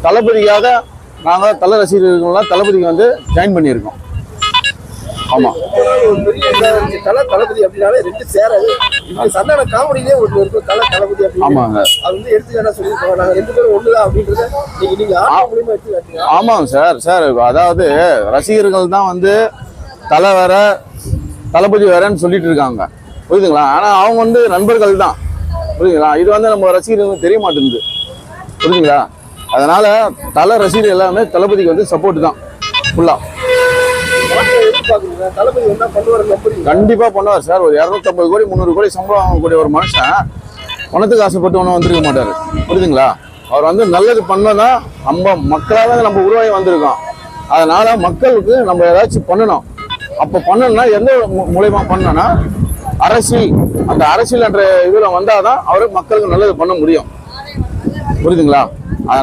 தளபதிக்காக நாங்கள் தல ரசிகர்கள்லாம் தளபதிக்கு வந்து ஜாயின் பண்ணியிருக்கோம். ஆமாம், தளபதி அப்படின்னாலே ரெண்டு சேராது. சந்தான காமெடியிலே ஒன்று இருக்கும் தளபதி அப்படின்னு. ஆமாங்க, அது வந்து எடுத்துக்காட்டா சொல்லியிருக்கோம். நாங்கள் ரெண்டு பேரும் ஒண்ணுதான் அப்படின்றத நீங்க மூலியமா எடுத்து காட்டுங்க. ஆமாங்க சார். அதாவது ரசிகர்கள் தான் வந்து தலை வேற தளபதி வேறன்னு சொல்லிட்டு இருக்காங்க, புரியுதுங்களா? ஆனால் அவங்க வந்து நண்பர்கள் தான், புரியுதுங்களா? இது வந்து நம்ம ரசிகர்களுக்கு தெரிய மாட்டேங்குது, புரியுதுங்களா? அதனால தலை ரசிகர் எல்லாமே தளபதிக்கு வந்து சப்போர்ட் தான் ஃபுல்லா. தளபதி என்ன பண்ணுவார்? கண்டிப்பா பண்ணுவார் சார். ஒரு 250 கோடி 300 கோடி சம்பளம் வாங்கக்கூடிய ஒரு மனுஷன் பணத்துக்கு ஆசைப்பட்டு ஒன்றும் வந்திருக்க மாட்டாரு, புரியுதுங்களா? அவர் வந்து நல்லது பண்ணதான் நம்ம மக்களாக நம்ம உருவாகி வந்திருக்கோம். அதனால மக்களுக்கு நம்ம ஏதாச்சும் பண்ணணும். அப்போ பண்ணணும்னா எந்த மூலயமா பண்ணணும்னா அரசியல், அந்த அரசியல் என்ற இதில் வந்தாதான் அவருக்கு மக்களுக்கு நல்லது பண்ண முடியும், புரியுதுங்களா? அதனால